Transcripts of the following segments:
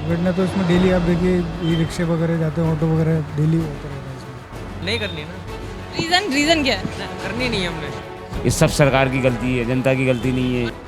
दुर्घटना तो इसमें डेली आप देखिए, ई रिक्शे वगैरह जाते हैं, ऑटो वगैरह डेली होता रहता है इसमें। नहीं करनी ना, रीजन क्या है? करनी नहीं है हमने। ये सब सरकार की गलती है, जनता की गलती नहीं है।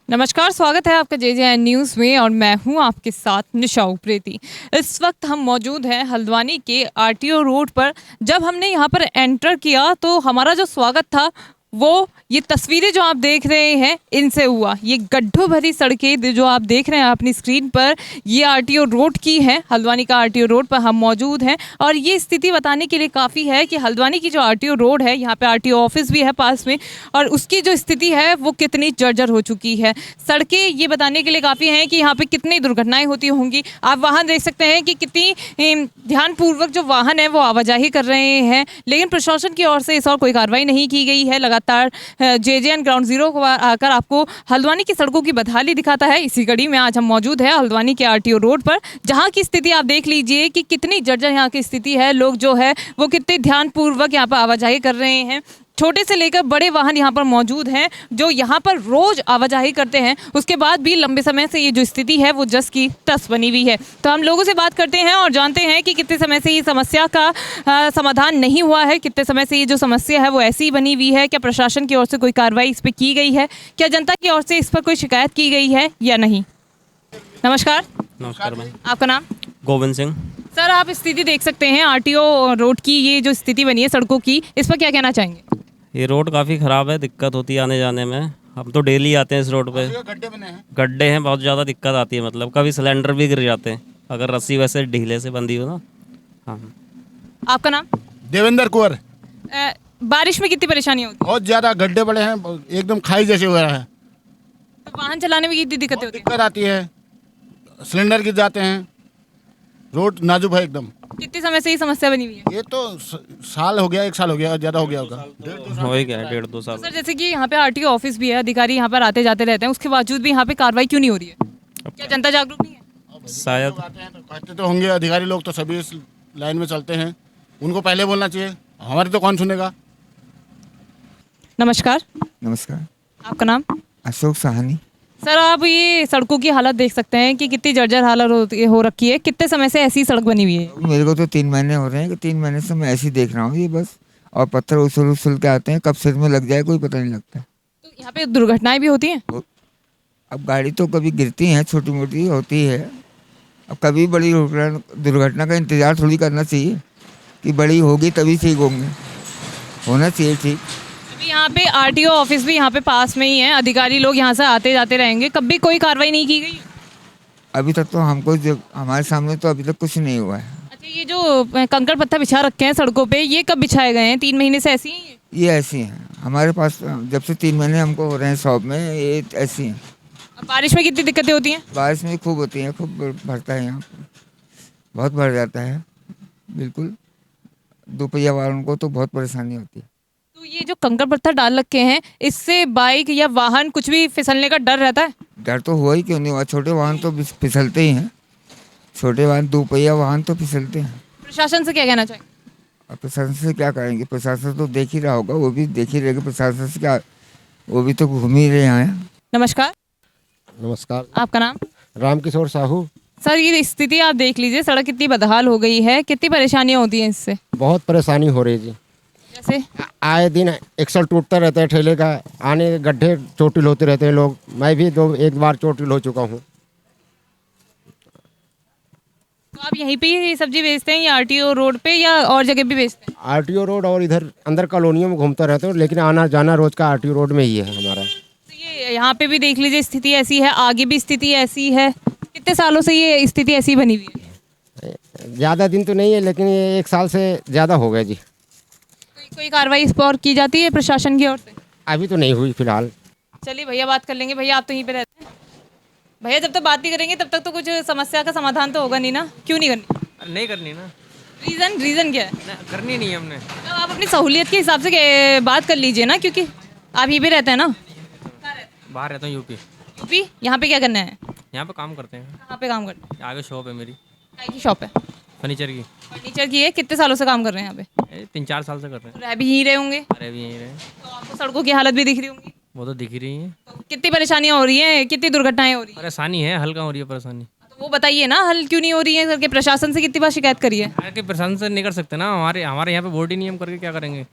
नमस्कार, स्वागत है आपका JJN न्यूज़ में और मैं हूं आपके साथ निशा उप्रेती। इस वक्त हम मौजूद हैं हल्द्वानी के RTO रोड पर। जब हमने यहां पर एंटर किया तो हमारा जो स्वागत था वो ये तस्वीरें जो आप देख रहे हैं इनसे हुआ। ये गड्ढों भरी सड़कें जो आप देख रहे हैं अपनी स्क्रीन पर, ये RTO रोड की है। हल्द्वानी का RTO रोड पर हम मौजूद हैं और ये स्थिति बताने के लिए काफ़ी है कि हल्द्वानी की जो RTO रोड है, यहाँ पे RTO ऑफिस भी है पास में, और उसकी जो स्थिति है वो कितनी जर्जर हो चुकी है। सड़कें ये बताने के लिए काफ़ी हैं कि यहाँ पे कितनी दुर्घटनाएं होती होंगी। आप वाहन देख सकते हैं कि कितनी ध्यानपूर्वक जो वाहन है वो आवाजाही कर रहे हैं, लेकिन प्रशासन की ओर से इस और कोई कार्रवाई नहीं की गई है। लगातार JJN ग्राउंड जीरो को आकर आपको हल्द्वानी की सड़कों की बदहाली दिखाता है। इसी कड़ी में आज हम मौजूद हैं हल्द्वानी के RTO रोड पर, जहां की स्थिति आप देख लीजिए कि कितनी जर्जर यहाँ की स्थिति है। लोग जो है वो कितने ध्यानपूर्वक यहाँ पर आवाजाही कर रहे हैं। छोटे से लेकर बड़े वाहन यहाँ पर मौजूद हैं जो यहाँ पर रोज आवाजाही करते हैं। उसके बाद भी लंबे समय से ये जो स्थिति है वो जस की तस बनी हुई है। तो हम लोगों से बात करते हैं और जानते हैं कि कितने समय से ये समस्या का समाधान नहीं हुआ है, कितने समय से ये जो समस्या है वो ऐसी ही बनी हुई है। क्या प्रशासन की ओर से कोई कार्रवाई इस पर की गई है? क्या जनता की ओर से इस पर कोई शिकायत की गई है या नहीं? नमस्कार। नमस्कार मैम। आपका नाम? गोविंद सिंह। सर, आप स्थिति देख सकते हैं RTO रोड की, ये जो स्थिति बनी है सड़कों की, इस पर क्या कहना चाहेंगे? ये रोड काफ़ी ख़राब है, दिक्कत होती है आने जाने में। हम तो डेली आते हैं इस रोड पे। गड्ढे हैं, बहुत ज़्यादा दिक्कत आती है। मतलब कभी सिलेंडर भी गिर जाते हैं अगर रस्सी वैसे ढीले से बंधी हो ना। हाँ। आपका नाम? देवेंद्र कुंवर। बारिश में कितनी परेशानी होती बहुत ज़्यादा गड्ढे बड़े हैं, एकदम खाई जैसे हो रहा है। है? तो वाहन चलाने में कितनी दिक्कतें होती दिक्कत आती है, सिलेंडर गिर जाते हैं, रोड नाजुक है एकदम। है? कितने समय से ये समस्या बनी हुई है? ये तो साल हो गया, 1 साल हो गया, ज़्यादा हो गया होगा। हो ही गया 1.5-2 साल। सर, जैसे कि यहाँ पे RTO ऑफिस भी है, अधिकारी यहाँ पर आते जाते रहते हैं, उसके बावजूद भी यहाँ पे कार्रवाई क्यों नहीं हो रही है? क्या जनता जागरूक नहीं है? शायद आते हैं तो कहते तो होंगे, अधिकारी लोग तो सभी इस लाइन में चलते हैं, उनको पहले बोलना चाहिए, हमारी तो कौन सुनेगा। नमस्कार। नमस्कार। आपका नाम? अशोक साहनी। सर, आप ये सड़कों की हालत देख सकते हैं कि कितनी जर्जर हालत हो रखी है। कितने समय से ऐसी सड़क बनी हुई है? मेरे को तो 3 महीने हो रहे हैं कि 3 महीने से मैं ऐसे ही देख रहा हूँ ये बस, और पत्थर उछल उछल के आते हैं, कब सिर में लग जाए कोई पता नहीं लगता। तो यहाँ पे दुर्घटनाएं भी होती हैं? अब गाड़ी तो कभी गिरती हैं, छोटी मोटी होती है। अब कभी बड़ी दुर्घटना का इंतज़ार थोड़ी करना चाहिए कि बड़ी होगी तभी ठीक होंगे, होना चाहिए ठीक। अभी यहाँ पे RTO ऑफिस भी यहाँ पे पास में ही है, अधिकारी लोग यहाँ से आते जाते रहेंगे, कभी कोई कार्रवाई नहीं की गई? अभी तक तो हमको हमारे सामने तो अभी तक कुछ नहीं हुआ है। अच्छा, ये जो कंकड़ पत्थर बिछा रखे हैं सड़कों पे, ये कब बिछाए गए हैं? 3 महीने से ऐसी ही हैं? ये ऐसी हैं हमारे पास, जब से 3 महीने हमको हो रहे हैं शॉप में, ये ऐसी हैं। अब बारिश में कितनी दिक्कतें होती हैं? बारिश में खूब होती है, खूब भरता है यहाँ पर, बहुत भर जाता है बिल्कुल। 2 पहिया वालों को तो बहुत परेशानी होती है। तो ये जो कंकड़ पत्थर डाल रखे हैं, इससे बाइक या वाहन कुछ भी फिसलने का डर रहता है? डर तो हुआ ही क्यों नहीं हुआ, छोटे वाहन तो फिसलते ही हैं, छोटे वाहन 2 पहिया वाहन तो फिसलते हैं। प्रशासन से क्या कहना चाहिए? अब प्रशासन से क्या करेंगे, प्रशासन तो देख ही रहा होगा, वो भी देख ही रहेगा, प्रशासन से क्या, वो भी तो घूम ही रहे हैं। नमस्कार। नमस्कार। आपका नाम? रामकिशोर साहू। सर, ये स्थिति आप देख लीजिए, सड़क कितनी बदहाल हो गई है, कितनी परेशानियाँ होती हैं इससे? बहुत परेशानी हो रही है जी। जैसे आए दिन एक्सल टूटता रहता है ठेले का, आने गड्ढे चोटिल होते रहते हैं लोग। मैं भी 1 बार चोटिल हो चुका हूँ। तो आप यहीं पे ही सब्जी बेचते हैं या RTO रोड पे या और जगह भी बेचते हैं? RTO रोड और इधर अंदर कॉलोनियों में घूमता रहता हूँ, लेकिन आना जाना रोज का RTO रोड में ही है हमारा। तो ये यहाँ पे भी देख लीजिए स्थिति ऐसी है, आगे भी स्थिति ऐसी है। कितने सालों से ये स्थिति ऐसी बनी हुई है? ज़्यादा दिन तो नहीं है, लेकिन ये 1 साल से ज़्यादा हो गया जी। कोई कार्रवाई इस पर की जाती है प्रशासन की ओर से? अभी तो नहीं हुई फिलहाल। चलिए भैया, बात कर लेंगे। भैया, आप तो यहीं पे रहते हैं। भैया, जब तक बात नहीं करेंगे तब तक तो कुछ समस्या का समाधान तो होगा नहीं ना? क्यों नहीं करनी? नहीं करनी ना, रीज़न क्या है? करनी नहीं है हमने। तो आप अपनी सहूलियत के हिसाब से बात कर लीजिए ना, क्योंकि आप यहीं पे रहते हैं ना? बाहर रहता हूँ यूपी। यूपी? यहाँ पे क्या करना है? यहाँ पे काम करते हैं। कहाँ पे काम करते आगे शॉप है मेरी। हैं? काय की शॉप है? फर्नीचर की। फर्नीचर की है, कितने सालों से काम कर रहे हैं यहाँ पे? 3-4 साल से कर रहे हैं। रह भी यहीं रहे होंगे, अरे भी यहीं रहे। तो आपको सड़कों की हालत भी दिख रही होंगी, वो तो दिख ही रही है। तो कितनी परेशानियाँ हो रही हैं, कितनी दुर्घटनाएं हो रही हैं? परेशानी है, हल्का हो रही है परेशानी। तो वो बताइए ना, हल क्यों नहीं हो रही है करके प्रशासन से कितनी बार शिकायत करी है? आगे प्रशासन से नहीं कर सकते ना, हमारे हमारे यहाँ पे वोट ही नहीं, हम करके क्या करेंगे।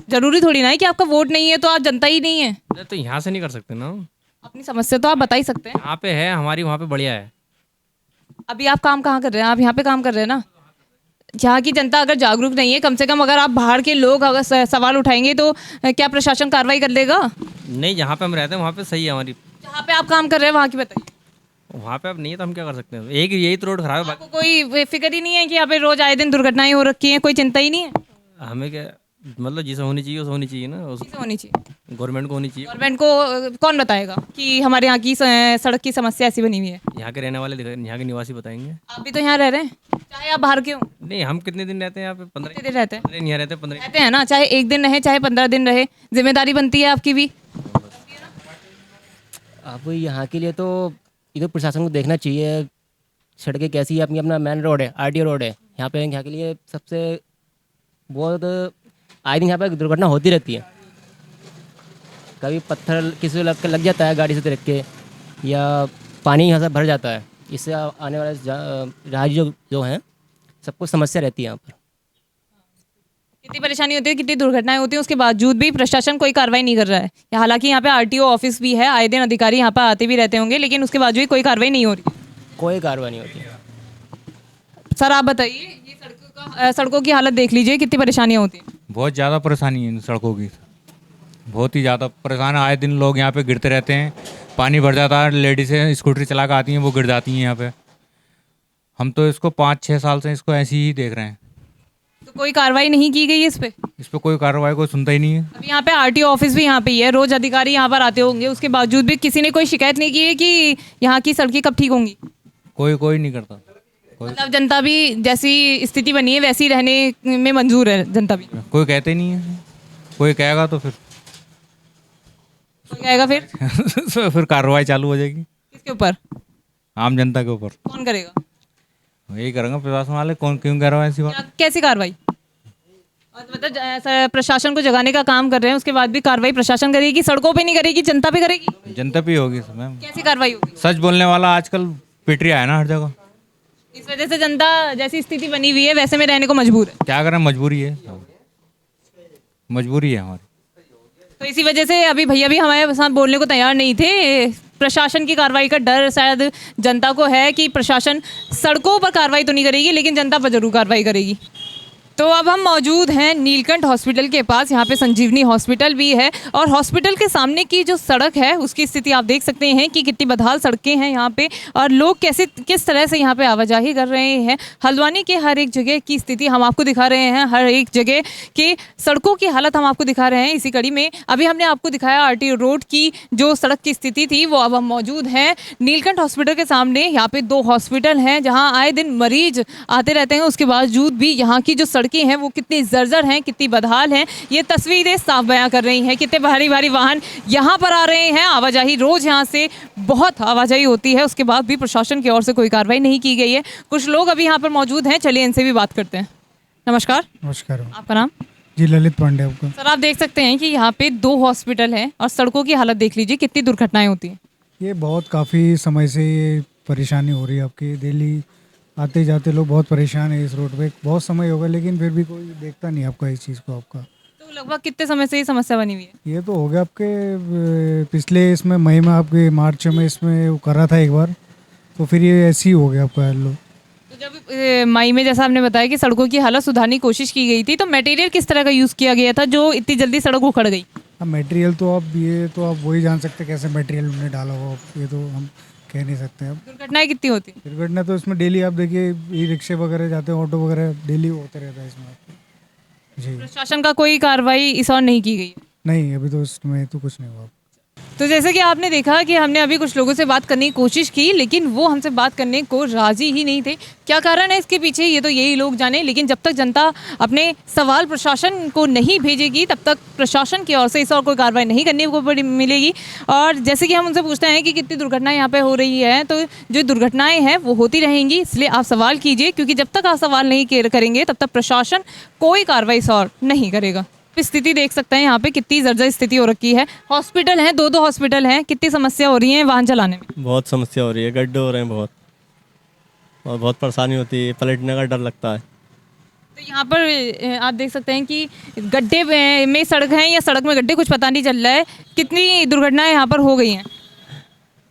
जरूरी थोड़ी ना है कि आपका वोट नहीं है तो आप जनता ही नहीं है। अरे तो यहाँ से नहीं कर सकते ना। अपनी समस्या तो आप बता ही सकते हैं। यहाँ पे है हमारी, वहाँ पे बढ़िया है। अभी आप काम कहाँ कर रहे हैं? आप यहाँ पे काम कर रहे हैं ना। यहाँ की जनता अगर जागरूक नहीं है, कम से कम अगर आप बाहर के लोग अगर सवाल उठाएंगे तो क्या प्रशासन कार्रवाई कर देगा? नहीं, जहाँ पे हम रहते हैं वहाँ पे सही है हमारी। जहाँ पे आप काम कर रहे हैं वहाँ की बताइए। वहाँ पे अब नहीं है तो हम क्या कर सकते हैं। एक यही तो रोड खराब है। आपको कोई फिक्र ही नहीं है कि यहाँ पे रोज आए दिन दुर्घटनाएं हो रखी हैं, कोई चिंता ही नहीं है? हमें क्या मतलब, जिसे होनी चाहिए उसे होनी चाहिए ना, चीज़ें होनी चाहिए। गवर्नमेंट को होनी चाहिए। गवर्नमेंट को कौन बताएगा कि हमारे यहाँ की सड़क की समस्या ऐसी बनी हुई है? यहाँ के रहने वाले यहाँ के निवासी बताएंगे। आप भी तो यहाँ रह रहे हैं, चाहे आप बाहर के हो। नहीं, हम कितने दिन रहते हैं यहाँ पे? 15 कितने दिन रहते हैं? दिन यहाँ रहते हैं। 15 रहते हैं ना, चाहे एक दिन रहे चाहे 15 दिन रहे, जिम्मेदारी बनती है आपकी भी। अब यहाँ के लिए तो इधर प्रशासन को देखना चाहिए, सड़कें कैसी है अपनी। अपना मेन रोड है, आरटीओ रोड है यहाँ पे। यहाँ के लिए सबसे बहुत आए दिन यहाँ पे दुर्घटना होती रहती है। कभी पत्थर किसी को लग जाता है गाड़ी से तिरक के, या पानी यहाँ से भर जाता है। इससे आने वाले राहगीर जो हैं सबको समस्या रहती है यहाँ पर। कितनी परेशानी होती है, कितनी दुर्घटनाएं होती हैं, उसके बावजूद भी प्रशासन कोई कार्रवाई नहीं कर रहा है। हालांकि यहाँ पे आरटीओ ऑफिस भी है, आए दिन अधिकारी यहाँ पर आते भी रहते होंगे, लेकिन उसके बावजूद कोई कार्रवाई नहीं हो रही है। कोई कार्रवाई नहीं होती। सर आप बताइए, ये सड़कों की हालत देख लीजिए, कितनी परेशानियाँ होती हैं। बहुत ज़्यादा परेशानी है इन सड़कों की, बहुत ही ज़्यादा परेशान। आए दिन लोग यहाँ पे गिरते रहते हैं, पानी भर जाता है, लेडीज़ें स्कूटरी चला कर आती हैं वो गिर जाती हैं यहाँ पे। हम तो इसको 5-6 साल से इसको ऐसे ही देख रहे हैं। तो कोई कार्रवाई नहीं की गई इस पे कोई कार्रवाई कोई सुनता ही नहीं है। अभी यहाँ पे आरटीओ ऑफिस भी यहाँ पे ही है, रोज अधिकारी यहाँ पर आते होंगे, उसके बावजूद भी किसी ने कोई शिकायत नहीं की है कि यहाँ की सड़कें कब ठीक होंगी? कोई नहीं करता। मतलब जनता भी जैसी स्थिति बनी है वैसी रहने में मंजूर है जनता भी? कोई कहते नहीं है, कोई कहेगा तो फिर तो क्या आएगा फिर? फिर कार्रवाई चालू हो जाएगी। किसके ऊपर? आम जनता के ऊपर। कौन करेगा? यही करेंगे प्रशासन वाले। कौन क्यों कर रहा है ऐसी बात? कैसी कार्रवाई? और मतलब ऐसा प्रशासन को जगाने का काम कर रहे हैं, उसके बाद भी कार्रवाई प्रशासन करेगी, सड़कों पे नहीं करेगी, जनता पे करेगी? जनता पे होगी मैम। कैसी कार्रवाई होगी? सच बोलने वाला आजकल पिट रहा है ना हर जगह। इस वजह से जनता जैसी स्थिति बनी हुई है वैसे में रहने को मजबूर है। क्या करें, मजबूरी है, मजबूरी है हमारी। तो इसी वजह से अभी भैया भी हमारे साथ बोलने को तैयार नहीं थे। प्रशासन की कार्रवाई का डर शायद जनता को है कि प्रशासन सड़कों पर कार्रवाई तो नहीं करेगी लेकिन जनता पर जरूर कार्रवाई करेगी। तो अब हम मौजूद हैं नीलकंठ हॉस्पिटल के पास। यहाँ पे संजीवनी हॉस्पिटल भी है और हॉस्पिटल के सामने की जो सड़क है उसकी स्थिति आप देख सकते हैं कि कितनी बदहाल सड़कें हैं यहाँ पे और लोग कैसे किस तरह से यहाँ पे आवाजाही कर रहे हैं। हल्द्वानी के हर एक जगह की स्थिति हम आपको दिखा रहे हैं, हर एक जगह की सड़कों की हालत हम आपको दिखा रहे हैं। इसी कड़ी में अभी हमने आपको दिखाया आरटीओ रोड की जो सड़क की स्थिति थी, वो अब हम मौजूद हैं नीलकंठ हॉस्पिटल के सामने। यहाँ पे 2 हॉस्पिटल हैं जहाँ आए दिन मरीज आते रहते हैं, उसके बावजूद भी यहाँ की जो सड़कें हैं वो कितनी जर्जर हैं, कितनी बदहाल हैं, ये तस्वीरें साफ बयां कर रही हैं। कितने भारी भारी वाहन यहाँ पर आ रहे हैं, आवाजाही रोज यहाँ से बहुत आवाजाही होती है, उसके बाद भी प्रशासन की ओर से कोई कार्रवाई नहीं की गई है। कुछ लोग अभी यहाँ पर मौजूद हैं, चलिए इनसे भी बात करते हैं। नमस्कार। नमस्कार। आपका नाम? जी ललित पांडे। आपका? सर आप देख सकते हैं कि यहाँ पे 2 हॉस्पिटल हैं और सड़कों की हालत देख लीजिए, कितनी दुर्घटनाएं होती हैं। ये बहुत काफ़ी समय से ये परेशानी हो रही है आपकी। डेली आते जाते लोग बहुत परेशान है इस रोड पे, बहुत समय होगा लेकिन फिर भी कोई देखता नहीं आपका इस चीज़ को। आपका तो लगभग कितने समय से ये समस्या बनी हुई है? ये तो हो गया आपके पिछले इसमें मई में, आपके मार्च में इसमें वो करा था एक बार, तो फिर ये ऐसे ही हो गया आपका लो। तो जब मई में जैसा आपने बताया कि सड़कों की हालत सुधारने की कोशिश की गई थी, तो मटेरियल किस तरह का यूज़ किया गया था जो इतनी जल्दी सड़क उखड़ गई? अब मटेरियल तो अब ये तो आप वही जान सकते कैसे मटेरियल उन्होंने डाला हो, ये तो हम कह नहीं सकते। अब दुर्घटनाएं कितनी होती हैं? दुर्घटना तो इसमें डेली आप देखिए, ई रिक्शे वगैरह जाते हैं, ऑटो वगैरह डेली होते रहता है इसमें। जी। प्रशासन का कोई कार्रवाई इस और नहीं की गई? नहीं, अभी तो इसमें तो कुछ नहीं हुआ। तो जैसे कि आपने देखा कि हमने अभी कुछ लोगों से बात करने की कोशिश की, लेकिन वो हमसे बात करने को राजी ही नहीं थे। क्या कारण है इसके पीछे, ये तो यही लोग जाने। लेकिन जब तक जनता अपने सवाल प्रशासन को नहीं भेजेगी, तब तक प्रशासन की ओर से इस और कोई कार्रवाई नहीं करने को मिलेगी। और जैसे कि हम उनसे पूछते हैं कि कितनी दुर्घटनाएं यहाँ पे हो रही है, तो जो दुर्घटनाएं हैं वो होती रहेंगी, इसलिए आप सवाल कीजिए, क्योंकि जब तक आप सवाल नहीं करेंगे तब तक प्रशासन कोई कार्रवाई इस और नहीं करेगा। स्थिति देख सकते हैं यहाँ पे कितनी जर्जर स्थिति हो रखी है। हॉस्पिटल हैं, दो हॉस्पिटल हैं। कितनी समस्या हो रही है वाहन चलाने में? बहुत समस्या हो रही है, गड्ढे हो रहे हैं बहुत, और बहुत परेशानी होती है, पलटने का डर लगता है। तो यहाँ पर आप देख सकते हैं कि गड्ढे में सड़क है या सड़क में गड्ढे, कुछ पता नहीं चल रहा है। कितनी दुर्घटनाएं यहाँ पर हो गई हैं?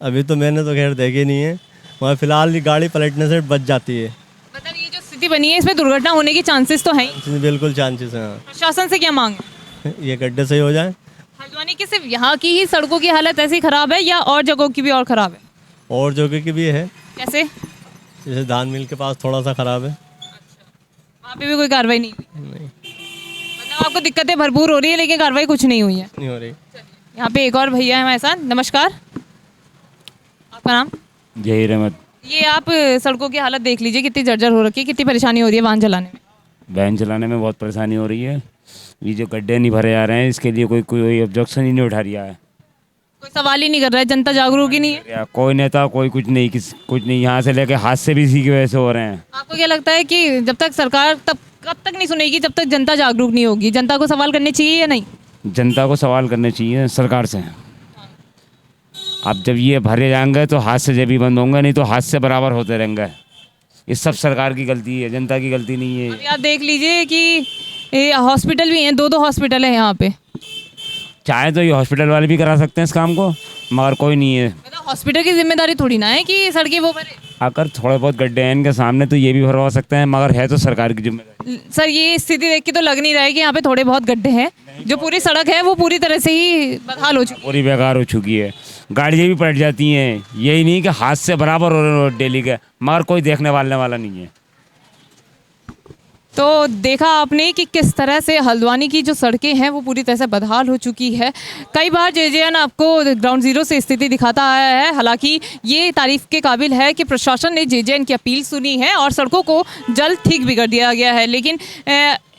अभी तो मैंने तो खैर देखी नहीं है, वहाँ फिलहाल गाड़ी पलटने से बच जाती है। मतलब ये जो स्थिति बनी है, इसमें दुर्घटना होने की चांसेस तो हैं। बिल्कुल चांसेस हैं। प्रशासन से क्या मांग है? ये गड्ढे सही हो जाए। हल्द्वानी की सिर्फ यहाँ की ही सड़कों की हालत ऐसी खराब है या और जगहों की भी और खराब है? और जगह की भी है, कैसे? जैसे धान मिल के पास थोड़ा सा खराब है। वहाँ पे भी कोई कार्रवाई नहीं हुई? नहीं, मतलब आपको दिक्कतें भरपूर हो रही है, लेकिन कार्रवाई कुछ नहीं हुई है। नहीं हो रही। यहाँ पे एक और भैया है हमारे साथ। नमस्कार, आपका नाम? जय रहमत। ये आप सड़कों की हालत देख लीजिए, कितनी जर्जर हो रखी है, कितनी परेशानी हो रही है वाहन चलाने में। वैन चलाने में बहुत परेशानी हो रही है। ये जो गड्ढे नहीं भरे जा रहे हैं, इसके लिए कोई ऑब्जेक्शन ही नहीं उठा रहा है, कोई सवाल ही नहीं कर रहा है, जनता जागरूक ही नहीं है। कोई नेता, कोई कुछ नहीं। यहाँ से लेके हादसे भी इसी की वजह से हो रहे हैं। आपको क्या लगता है कि जब तक सरकार कब तक नहीं सुनेगी, जब तक जनता जागरूक नहीं होगी? जनता को सवाल करने चाहिए या नहीं? जनता को सवाल करने चाहिए सरकार से। अब जब ये भरे जाएंगे तो हादसे जब भी बंद होंगे, नहीं तो हादसे बराबर होते रहेंगे। ये सब सरकार की गलती है, जनता की गलती नहीं है। अभी आप देख लीजिए कि हॉस्पिटल भी हैं, दो हॉस्पिटल हैं यहाँ पे। चाहे तो ये हॉस्पिटल वाले भी करा सकते हैं इस काम को, मगर कोई नहीं है। मतलब हॉस्पिटल की जिम्मेदारी थोड़ी ना है कि सड़कें वो भरे। अगर थोड़े बहुत गड्ढे हैं इनके सामने तो ये भी भरवा सकते हैं, मगर है तो सरकार की जिम्मेदारी। सर, ये स्थिति देख के तो लग नहीं रहा है कि यहाँ पे थोड़े बहुत गड्ढे हैं। जो पूरी सड़क है वो पूरी तरह से ही बदहाल हो चुकी है, पूरी बेकार हो चुकी है। गाड़ियाँ भी पलट जाती हैं, यही नहीं कि हादसे बराबर हो रहे हैं डेली के, मगर कोई देखने वाला नहीं है। तो देखा आपने कि किस तरह से हल्द्वानी की जो सड़कें हैं वो पूरी तरह से बदहाल हो चुकी है। कई बार जेजेएन आपको ग्राउंड जीरो से स्थिति दिखाता आया है। हालांकि ये तारीफ के काबिल है कि प्रशासन ने जेजेएन की अपील सुनी है और सड़कों को जल्द ठीक भी कर दिया गया है। लेकिन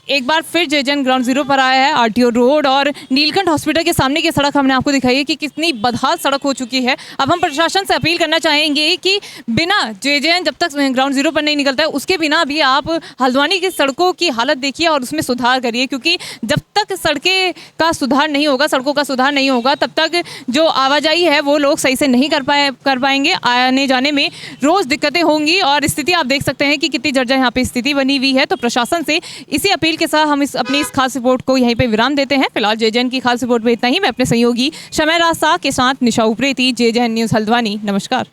एक बार फिर जेजेएन ग्राउंड जीरो पर आया है। आरटीओ रोड और नीलकंठ हॉस्पिटल के सामने की सड़क हमने आपको दिखाई है कि कितनी बदहाल सड़क हो चुकी है। अब हम प्रशासन से अपील करना चाहेंगे कि बिना जेजेएन जब तक ग्राउंड जीरो पर नहीं निकलता है, उसके बिना भी आप हल्द्वानी की सड़कों की हालत देखिए और उसमें सुधार करिए, क्योंकि जब तक सड़कें का सुधार नहीं होगा, सड़कों का सुधार नहीं होगा, तब तक जो आवाजाही है वो लोग सही से नहीं कर पाएंगे। आने जाने में रोज़ दिक्कतें होंगी और स्थिति आप देख सकते हैं कि कितनी जर्जर यहाँ पे स्थिति बनी हुई है। तो प्रशासन से इसी अपील के साथ हम अपनी इस खास रिपोर्ट को यहीं पे विराम देते हैं। फिलहाल जेजेएन की खास रिपोर्ट में इतना ही। मैं अपने सहयोगी शमय रास्ता के साथ निशा उप्रेती, जेजेएन न्यूज़ हल्द्वानी। नमस्कार।